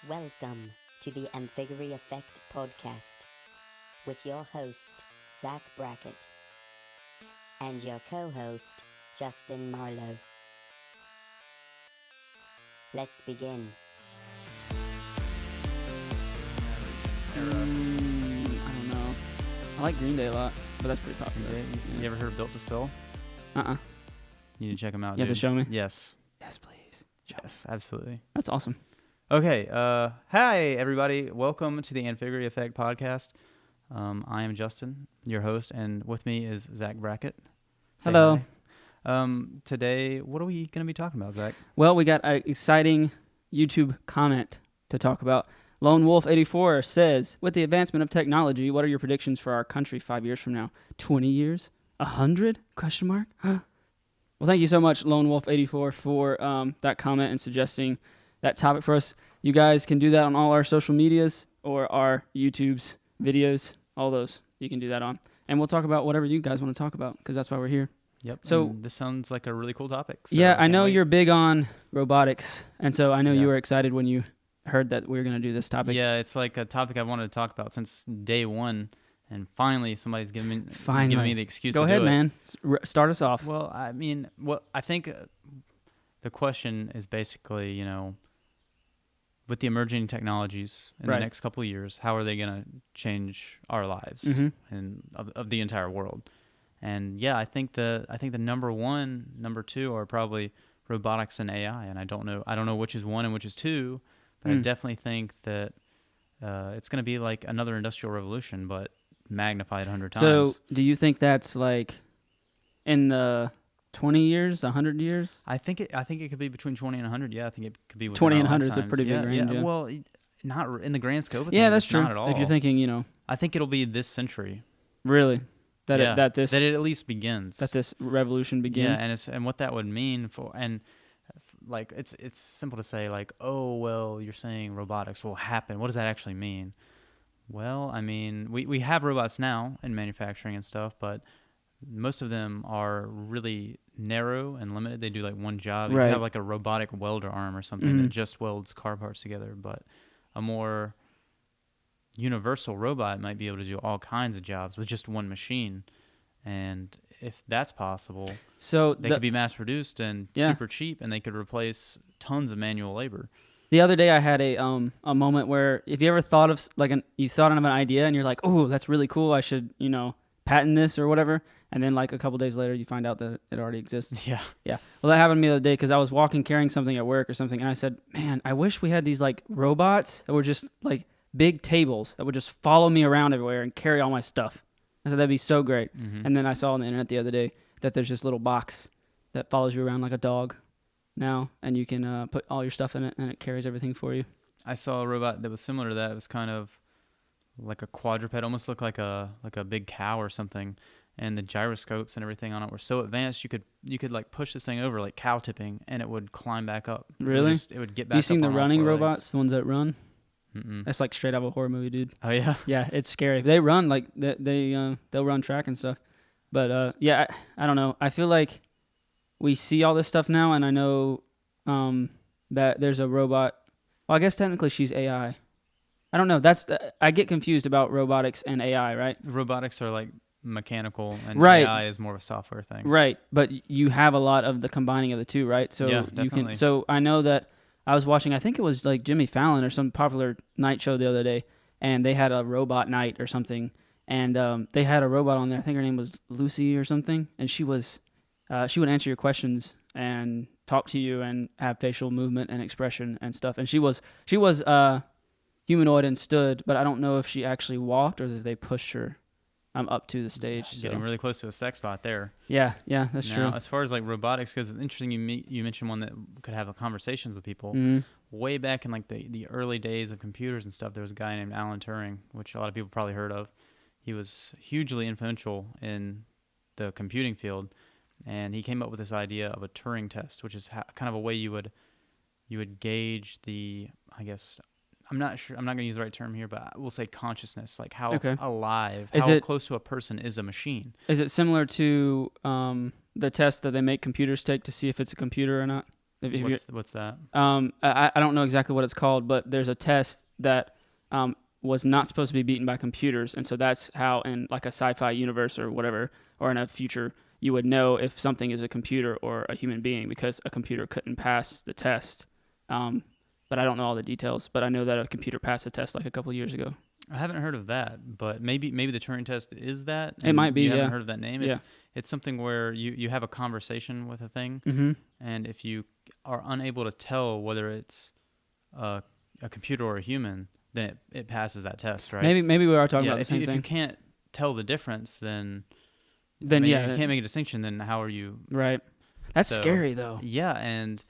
Welcome to the Amphigory Effect podcast with your host, Zach Brackett, and your co-host, Justin Marlowe. Let's begin. I don't know. I like Green Day a lot, but that's pretty popular. You ever heard of Built to Spill? Uh-uh. You need to check them out, You have to show me? Yes. Yes, please. Yes, absolutely. That's awesome. Okay. Hi, everybody. Welcome to the Amphigory Effect podcast. I am Justin, your host, and with me is Zach Brackett. Say Hello. hi. Today, what are we going to be talking about, Zach? Well, we got an exciting YouTube comment to talk about. Lone Wolf 84 says, with the advancement of technology, what are your predictions for our country 5 years from now? 20 years? 100? Question mark? Well, thank you so much, Lone Wolf 84, for that comment and suggesting that topic for us. You guys can do that on all our social medias or our YouTube's videos, all those you can do that on. And we'll talk about whatever you guys want to talk about because that's why we're here. Yep. So and this sounds like a really cool topic. So yeah, I know wait. you're big on robotics, and so I know you were excited when you heard that we were going to do this topic. Yeah, it's like a topic I wanted to talk about since day one, and finally somebody's giving me the excuse Go to ahead, do it. man. Start us off. Well, I mean, I think the question is basically, with the emerging technologies in Right. the next couple of years, how are they going to change our lives and of the entire world? And yeah, I think the number one, number two are probably robotics and AI. And I don't know which is one and which is two, but I definitely think that it's going to be like another industrial revolution, but magnified 100 times. So do you think that's like in the 20 years, 100 years? I think it could be between 20 and 100. Yeah, I think it could be within 20 our and 100 is a lifetimes. pretty big range. Yeah. Well, not in the grand scope of Yeah, things, that's it's true. Not at all. If you're thinking, I think it'll be this century. really, that Yeah, that this that it at least begins. that this revolution begins. Yeah, and what that would mean for like it's simple to say like, oh well, you're saying robotics will happen. What does that actually mean? Well, I mean, we have robots now in manufacturing and stuff, but most of them are really narrow and limited. They do like one job. Right. You have like a robotic welder arm or something that just welds car parts together, but a more universal robot might be able to do all kinds of jobs with just one machine. And if that's possible, So they could be mass produced and super cheap, and they could replace tons of manual labor. the other day I had a moment where, if you ever thought of you thought of an idea and you're like, oh, that's really cool, I should patent this or whatever, and then like a couple days later you find out that it already exists. Yeah. Well, that happened to me the other day because I was walking carrying something at work or something, and I said, man, I wish we had these like robots that were just like big tables that would just follow me around everywhere and carry all my stuff. I said that'd be so great. And then I saw on the internet the other day that there's this little box that follows you around like a dog now, and you can put all your stuff in it and it carries everything for you. I saw a robot that was similar to that. It was kind of like a quadruped, almost looked like a big cow or something. And the gyroscopes and everything on it were so advanced, you could like push this thing over like cow tipping, and it would climb back up. Really? It would get back. You seen up the on all running four robots, legs. the ones that run? Mm-mm. That's like straight out of a horror movie, dude. Oh yeah. Yeah, it's scary. They run like they'll run track and stuff. But yeah, I don't know. I feel like we see all this stuff now, and I know that there's a robot. Well, I guess technically she's AI. I don't know. I get confused about robotics and AI, right? Robotics are like mechanical, and Right. AI is more of a software thing. Right, but you have a lot of the combining of the two, right? So Yeah, you can. definitely. So I know that I was watching. I think it was like Jimmy Fallon or some popular night show the other day, and they had a robot night or something, and they had a robot on there. I think her name was Lucy or something, and she would answer your questions and talk to you and have facial movement and expression and stuff. And she was humanoid and stood, but I don't know if she actually walked or if they pushed her up to the stage. So. Getting really close to a sex bot there. Yeah, that's Now, true. as far as like robotics, because it's interesting you mentioned one that could have conversations with people. Mhm. Way back in like the early days of computers and stuff, there was a guy named Alan Turing, which a lot of people probably heard of. He was hugely influential in the computing field, and he came up with this idea of a Turing test, which is kind of a way you would gauge the, I guess, I'm not sure, I'm not going to use the right term here, but we'll say consciousness, like how alive, how close to a person is a machine. Is it similar to the test that they make computers take to see if it's a computer or not? What's that? I don't know exactly what it's called, but there's a test that was not supposed to be beaten by computers, and so that's how in like a sci-fi universe or whatever, or in a future, you would know if something is a computer or a human being because a computer couldn't pass the test. But I don't know all the details, but I know that a computer passed the test like a couple of years ago. I haven't heard of that, but maybe the Turing test is that. It might be. You Yeah. haven't heard of that name. Yeah. It's something where you have a conversation with a thing, Mm-hmm. and if you are unable to tell whether it's a computer or a human, then it passes that test, right? Maybe we are talking Yeah, about the same if thing. you can't tell the difference, then Then I mean, yeah, if you can't make a distinction, then how are you? right. That's So, scary though. Yeah, and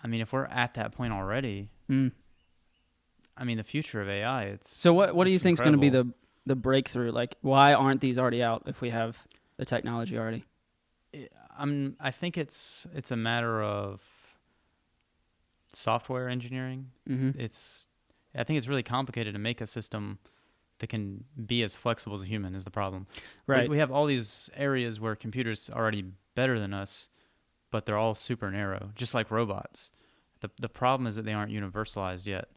I mean, if we're at that point already, Mm. I mean, the future of AI, it's So what do you it's think is going to be incredible. the breakthrough? Like, why aren't these already out if we have the technology already? I think it's a matter of software engineering. Mm-hmm. I think it's really complicated to make a system that can be as flexible as a human is the problem. Right. We have all these areas where computers are already better than us, but they're all super narrow, just like robots. The problem is that they aren't universalized yet.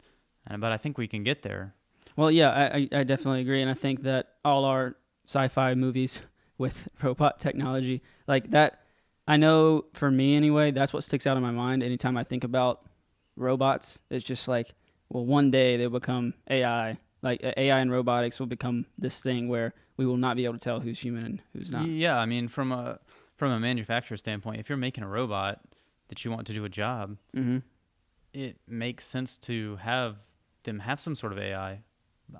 But I think we can get there. Well, yeah, I definitely agree, and I think that all our sci-fi movies with robot technology like that, I know for me anyway, that's what sticks out in my mind anytime I think about robots. It's just like, well, one day they'll become AI. Like AI and robotics will become this thing where we will not be able to tell who's human and who's not. Yeah, I mean, from a manufacturer standpoint, if you're making a robot that you want to do a job, Mm-hmm. it makes sense to have them have some sort of AI.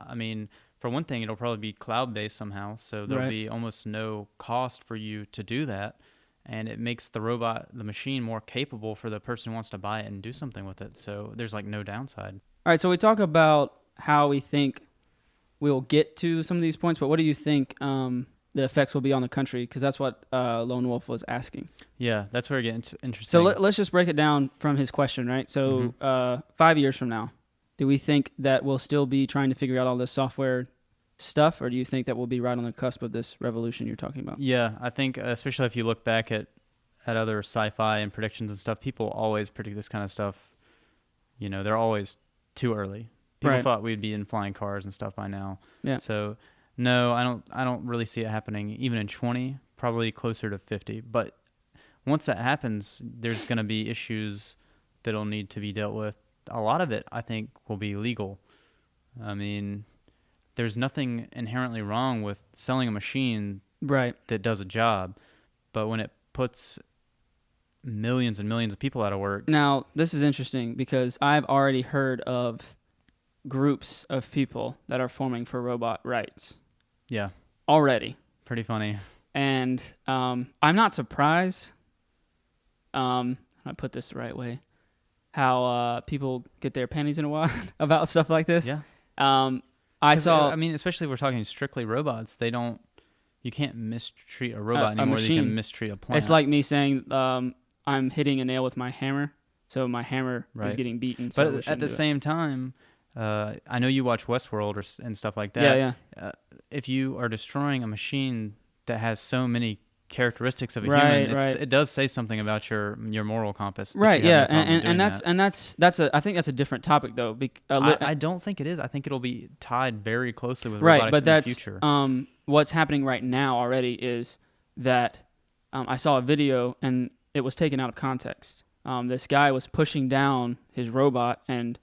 I mean, for one thing, it'll probably be cloud-based somehow, so there'll Right. be almost no cost for you to do that, and it makes the machine more capable for the person who wants to buy it and do something with it, so there's like no downside. All right, so we talk about how we think we'll get to some of these points, but what do you think the effects will be on the country? Because that's what Lone Wolf was asking. Yeah, that's where it gets interesting. So let's just break it down from his question, right? So 5 years from now, do we think that we'll still be trying to figure out all this software stuff, or do you think that we'll be right on the cusp of this revolution you're talking about? Yeah, I think especially if you look back at other sci-fi and predictions and stuff, people always predict this kind of stuff. You know, they're always too early. People Right. thought we'd be in flying cars and stuff by now. Yeah. So no, I don't really see it happening even in 20, probably closer to 50. But once that happens, there's going to be issues that'll need to be dealt with. A lot of it, I think, will be legal. I mean, there's nothing inherently wrong with selling a machine Right. that does a job, but when it puts millions and millions of people out of work, Now, this is interesting because I've already heard of groups of people that are forming for robot rights yeah, already. pretty funny. And I'm not surprised, I put this the right way, how people get their panties in a wad about stuff like this. Yeah. I saw... I mean, especially if we're talking strictly robots, you can't mistreat a robot a anymore than you machine. can mistreat a plant. It's like me saying I'm hitting a nail with my hammer, so my hammer is Right. getting beaten. So we but at shouldn't the do it. same time, I know you watch Westworld and stuff like that. Yeah, yeah. If you are destroying a machine that has so many characteristics of a Right, human, right. it does say something about your moral compass. that Right, you have yeah, no problem doing that. and that's I think that's a different topic though. I don't think it is. I think it'll be tied very closely with Right, robotics but in that's the future. what's happening right now already is that I saw a video and it was taken out of context. This guy was pushing down his robot and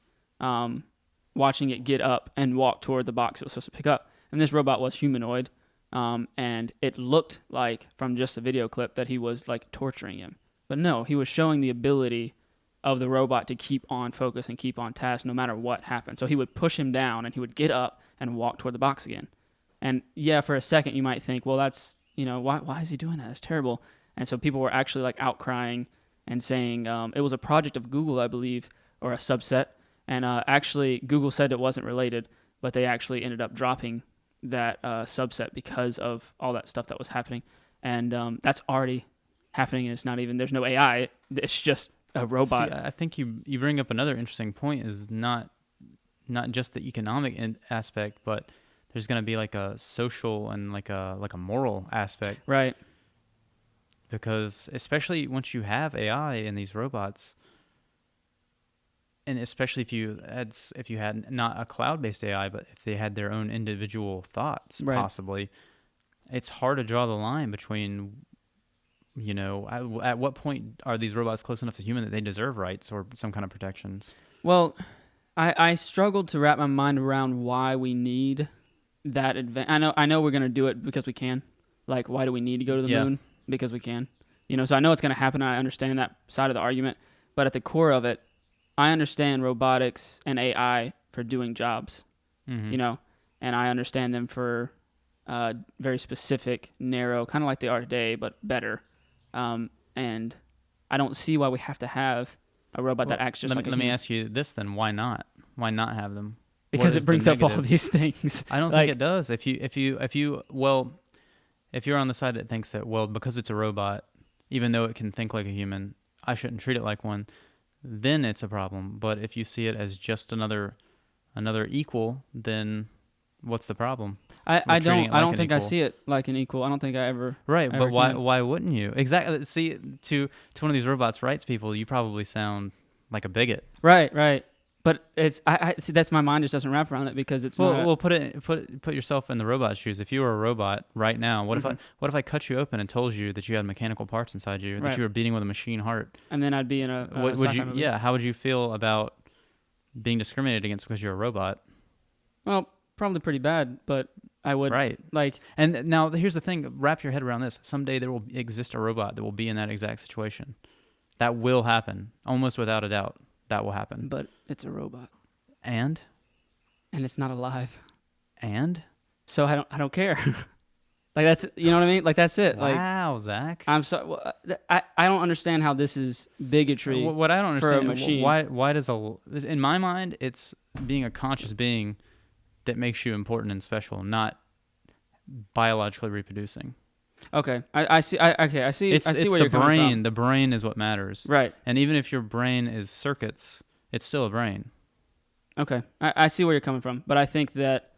watching it get up and walk toward the box it was supposed to pick up. And this robot was humanoid, and it looked like from just the video clip that he was like torturing him. But no, he was showing the ability of the robot to keep on focus and keep on task no matter what happened. So he would push him down and he would get up and walk toward the box again. And yeah, for a second you might think, well, that's, why is he doing that? That's terrible. And so people were actually like outcrying and saying it was a project of Google, I believe, or a subset. And actually Google said it wasn't related, but they actually ended up dropping that subset because of all that stuff that was happening. And that's already happening. It's not even, there's no AI. It's just a robot. See, I think you bring up another interesting point is not just the economic aspect, but there's going to be like a social and like a moral aspect. Right. Because especially once you have AI in these robots, and especially if you had not a cloud-based AI, but if they had their own individual thoughts, Right. possibly, it's hard to draw the line between, at what point are these robots close enough to human that they deserve rights or some kind of protections? Well, I struggled to wrap my mind around why we need that I know we're gonna do it because we can. Like, why do we need to go to the moon? Because we can. So I know it's gonna happen. And I understand that side of the argument, but at the core of it, I understand robotics and AI for doing jobs. Mm-hmm. And I understand them for very specific, narrow, kind of like they are today, but better. And I don't see why we have to have a robot that acts just like a Let me human. ask you this then: Why not? Why not have them? Because it brings up all these things. I don't think it does. If you're on the side that thinks that, well, because it's a robot, even though it can think like a human, I shouldn't treat it like one, then it's a problem. But if you see it as just another equal, then what's the problem? I don't think I see it like an equal. I don't think I ever. Right, ever but why wouldn't you? Exactly. See, to one of these robots' rights people, you probably sound like a bigot. Right. But I see, that's my mind just doesn't wrap around it because it's not. Well, put yourself in the robot's shoes. If you were a robot right now, what if I cut you open and told you that you had mechanical parts inside you, that you were beating with a machine heart? And then I'd be in a would you? movie. Yeah, how would you feel about being discriminated against because you're a robot? Well, probably pretty bad, but I would. Right. Like. And now here's the thing: wrap your head around this. Someday there will exist a robot that will be in that exact situation. That will happen, almost without a doubt. That will happen. But it's a robot. And it's not alive. And so I don't care. Like, that's, you know what I mean? Like, that's it. Wow, Zach. I'm sorry. Well, I don't understand how this is bigotry. What I don't understand, for a machine. Why does in my mind, it's being a conscious being that makes you important and special, not biologically reproducing. Okay, I see. I see. It's where the you're coming brain. from. The brain is what matters. Right. And even if your brain is circuits, it's still a brain. Okay, I see where you're coming from, but I think that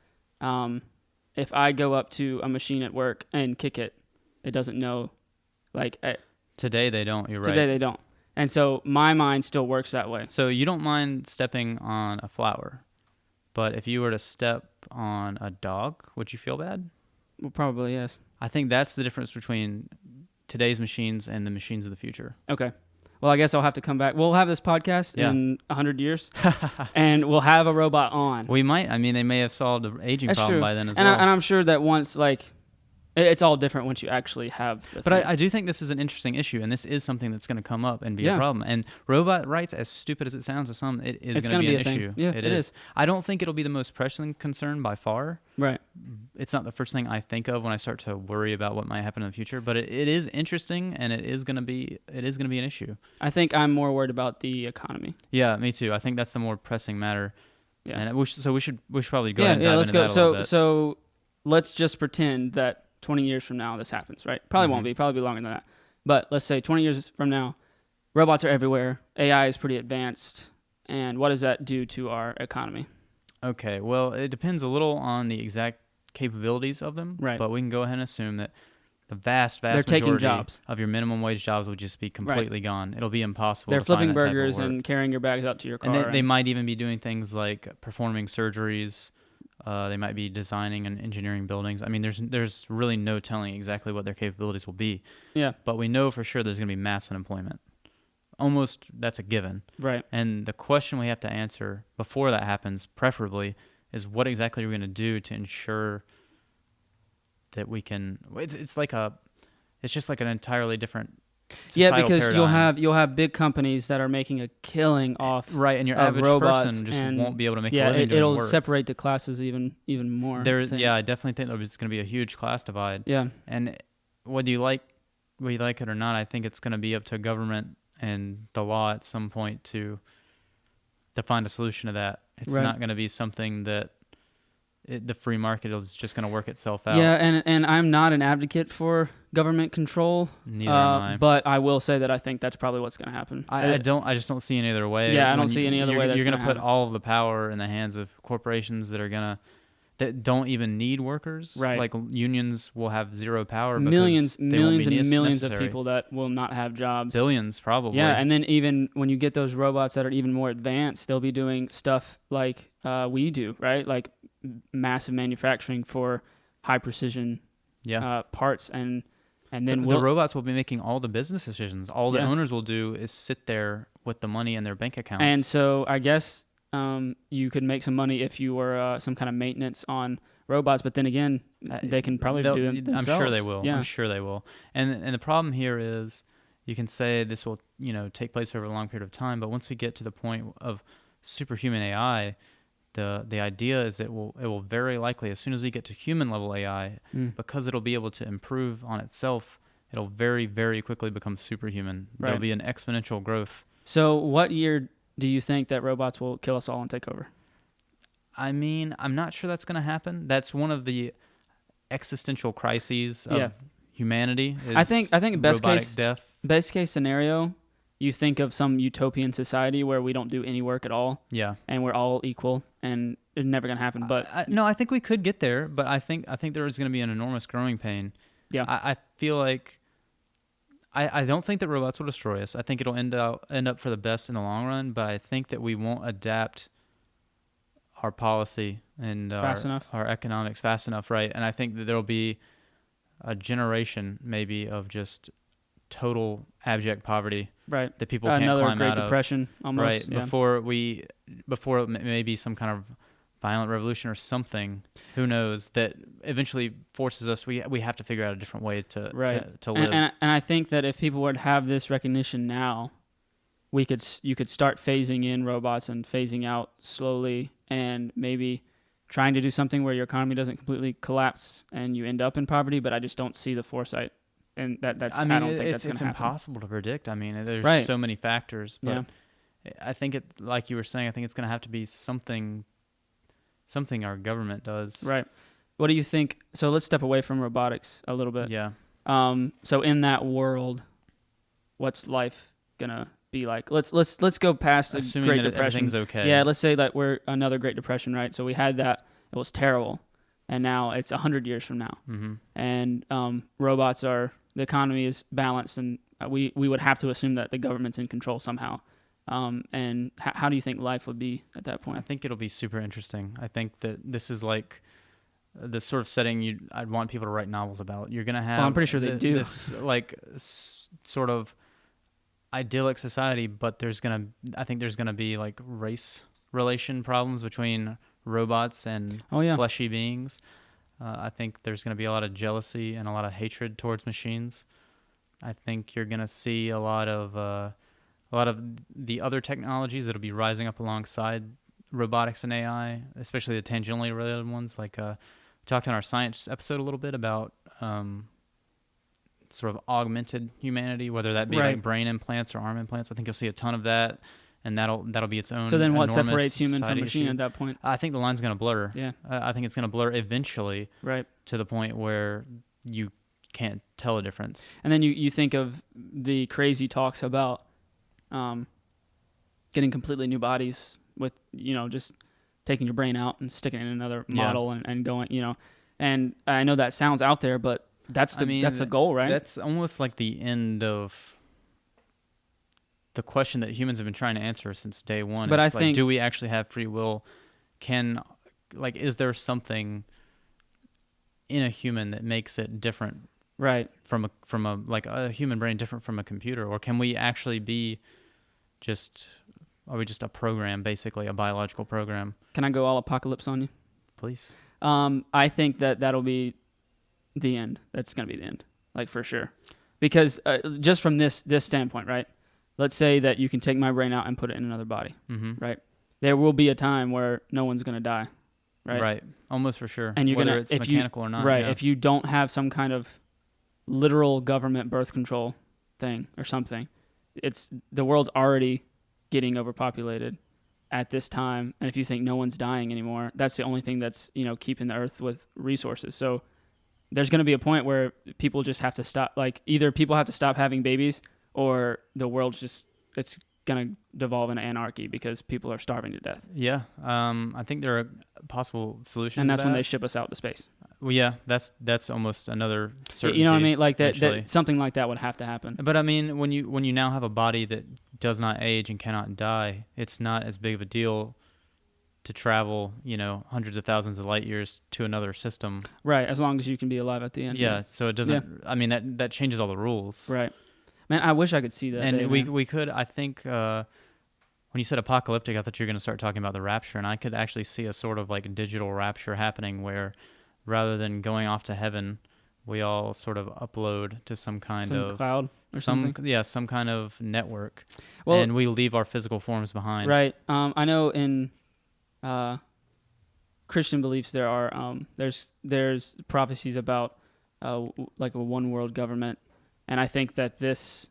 if I go up to a machine at work and kick it, it doesn't know. Like today they don't. You're right. Today they don't, and so my mind still works that way. So you don't mind stepping on a flower, but if you were to step on a dog, would you feel bad? Well, probably yes. I think that's the difference between today's machines and the machines of the future. Okay. Well, I guess I'll have to come back. We'll have this podcast in 100 years, and we'll have a robot on. We might. I mean, they may have solved the aging That's problem true. by then as and well. And I'm sure that once, like, it's all different once you actually have the But thing. I do think this is an interesting issue, and this is something that's going to come up and be a problem. And robot rights, as stupid as it sounds to some, it is going to be an issue. Yeah, it is. I don't think it'll be the most pressing concern by far. Right. It's not the first thing I think of when I start to worry about what might happen in the future, but it is interesting, and it is going to be an issue. I think I'm more worried about the economy. Yeah, me too. I think that's the more pressing matter. Yeah. And we should probably go ahead and dive let's into go. that a little bit. So let's just pretend that 20 years from now this happens, right? Probably won't be. Probably be longer than that. But let's say 20 years from now, robots are everywhere. AI is pretty advanced. And what does that do to our economy? Okay, well, it depends a little on the exact capabilities of them. Right. But we can go ahead and assume that the vast They're taking majority jobs. of your minimum wage jobs will just be completely gone. It'll be impossible They're to find flipping that type of burgers work. and carrying your bags out to your car. And they might even be doing things like performing surgeries. They might be designing and engineering buildings. I mean, there's really no telling exactly what their capabilities will be. Yeah. But we know for sure there's going to be mass unemployment. Almost that's a given. Right. And the question we have to answer before that happens, preferably, is what exactly are we going to do to ensure that we can? It's just like an entirely different societal because paradigm. you'll have big companies that are making a killing off right, and your average person just won't be able to make a living doing it'll work. Separate the classes even more. I definitely think there's going to be a huge class divide. Yeah, and whether you like it or not, I think it's going to be up to government and the law at some point to find a solution to that. It's not going to be something that the free market is just going to work itself out. Yeah, and I'm not an advocate for government control. Neither am I. But I will say that I think that's probably what's going to happen. I just don't see any other way. Yeah, I don't see any other way. You're going to put all of the power in the hands of corporations that are going to that don't even need workers. Right. Like unions will have zero power millions because they won't be and millions necessary. of people that will not have jobs. Billions, probably. Yeah, and then even when you get those robots that are even more advanced, they'll be doing stuff like we do, right? Like massive manufacturing for high precision parts, and then the robots will be making all the business decisions. All the owners will do is sit there with the money in their bank accounts. And so I guess you could make some money if you were some kind of maintenance on robots, but then again, they can probably do it themselves. I'm sure they will. Yeah. I'm sure they will. And the problem here is, you can say this will take place over a long period of time, but once we get to the point of superhuman AI, the idea is it will very likely, as soon as we get to human level AI, because it'll be able to improve on itself, it'll very, very quickly become superhuman. Right. There'll be an exponential growth. So what year do you think that robots will kill us all and take over? I mean, I'm not sure that's going to happen. That's one of the existential crises of humanity. Is I think best case death. Best case scenario, you think of some utopian society where we don't do any work at all. Yeah. And we're all equal, and it's never going to happen. But no, I think we could get there, but I think there is going to be an enormous growing pain. Yeah. I feel like I don't think that robots will destroy us. I think it'll end up for the best in the long run, but I think that we won't adapt our policy and our economics fast enough, right? And I think that there'll be a generation maybe of just total abject poverty, right? That people can't climb out of. Another Great Depression, almost. Right, yeah. Before it may be some kind of violent revolution or something, who knows, that eventually forces us, we have to figure out a different way to live. And I think that if people would have this recognition now, you could start phasing in robots and phasing out slowly, and maybe trying to do something where your economy doesn't completely collapse and you end up in poverty. But I just don't see the foresight, and I don't think that's going to happen. It's impossible to predict. I mean, there's so many factors, but I think it, like you were saying, I think it's going to have to be something our government does. Right. What do you think? So let's step away from robotics a little bit. Yeah. So in that world, what's life gonna be like? Let's go past the Assuming Great that Depression. Everything's okay. Yeah. Let's say that we're another Great Depression, right? So we had that. It was terrible, and now it's 100 years from now. Mm-hmm. And the economy is balanced, and we would have to assume that the government's in control somehow. And how do you think life would be at that point? I think it'll be super interesting. I think that this is like the sort of setting I'd want people to write novels about. You're going to have I'm pretty sure they do. This like sort of idyllic society, but I think there's going to be like race relation problems between robots and fleshy beings. I think there's going to be a lot of jealousy and a lot of hatred towards machines. I think you're going to see a lot of the other technologies that'll be rising up alongside robotics and AI, especially the tangentially related ones. Like we talked on our science episode a little bit about sort of augmented humanity, whether that be like brain implants or arm implants. I think you'll see a ton of that, and that'll be its own. So then, what separates human from machine at that point? I think the line's going to blur. Yeah, I think it's going to blur eventually, right, to the point where you can't tell a difference. And then you think of the crazy talks about getting completely new bodies with, just taking your brain out and sticking it in another model and going, and I know that sounds out there, but that's the goal, right? That's almost like the end of the question that humans have been trying to answer since day one. But I think, do we actually have free will? Is there something in a human that makes it different, right, from a human brain different from a computer? Or can we actually be are we just a program, basically a biological program? Can I go all apocalypse on you? Please. I think that'll be the end. That's going to be the end, like, for sure. Because just from this standpoint, right? Let's say that you can take my brain out and put it in another body, right? There will be a time where no one's going to die, right? Right, almost for sure. And whether it's mechanical or not. Right, yeah. if you don't have some kind of literal government birth control thing or something, the world's already getting overpopulated at this time, and if you think no one's dying anymore, that's the only thing that's keeping the earth with resources. So there's going to be a point where people just have to stop. Like, either people have to stop having babies, or the world it's going to devolve into anarchy because people are starving to death. Yeah, I think there are possible solutions. And that's to when that. they ship us out to space. Well, yeah, that's almost another certainty. You know what I mean? Like that eventually. something like that would have to happen. But I mean, when you now have a body that does not age and cannot die, it's not as big of a deal to travel, hundreds of thousands of light years to another system. Right, as long as you can be alive at the end. Yeah, so it doesn't. I mean, that changes all the rules. Right. Man, I wish I could see that. And day, we could. I think when you said apocalyptic, I thought you were going to start talking about the rapture, and I could actually see a sort of like digital rapture happening where, rather than going off to heaven, we all sort of upload to some kind of cloud or something. Some kind of network, well, and we leave our physical forms behind. Right. I know in Christian beliefs there are there's prophecies about like a one world government, and I think that this,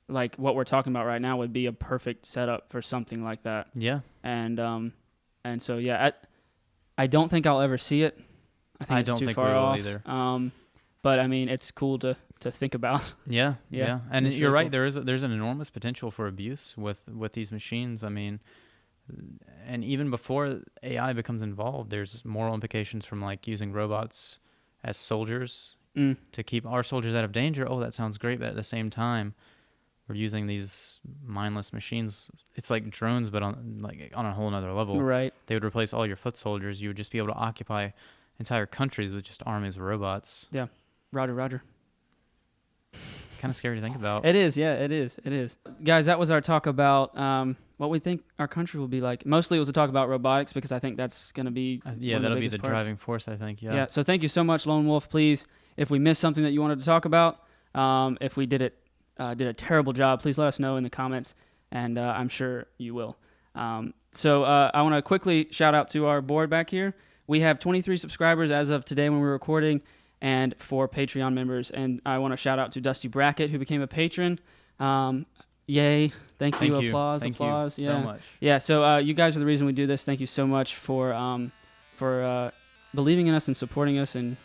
like what we're talking about right now, would be a perfect setup for something like that. Yeah. And so yeah, I don't think I'll ever see it. I think it's too far off either. But I mean, it's cool to think about. Yeah. And you're right. Cool. There's an enormous potential for abuse with these machines. I mean, and even before AI becomes involved, there's moral implications from like using robots as soldiers to keep our soldiers out of danger. Oh, that sounds great. But at the same time, we're using these mindless machines. It's like drones, but on a whole nother level. Right. They would replace all your foot soldiers. You would just be able to occupy entire countries with just armies of robots. Yeah. Roger. Kind of scary to think about. It is, yeah, it is. Guys, that was our talk about what we think our country will be like. Mostly it was a talk about robotics because I think that's going to be that'll be the driving force, I think, yeah. Yeah, so thank you so much, Lone Wolf. Please, if we missed something that you wanted to talk about, if we did a terrible job, please let us know in the comments, and I'm sure you will. So I want to quickly shout out to our board back here. We have 23 subscribers as of today when we're recording, and 4 Patreon members. And I want to shout out to Dusty Brackett, who became a patron. Yay. Thank you. Applause. Thank applause. You yeah. so much. Yeah, so you guys are the reason we do this. Thank you so much for believing in us and supporting us. And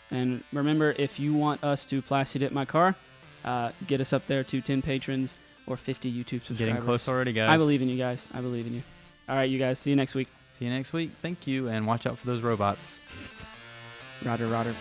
remember, if you want us to plasti dip my car, get us up there to 10 patrons or 50 YouTube subscribers. Getting close already, guys. I believe in you guys. I believe in you. All right, you guys. See you next week. See you next week. Thank you, and watch out for those robots. Roger.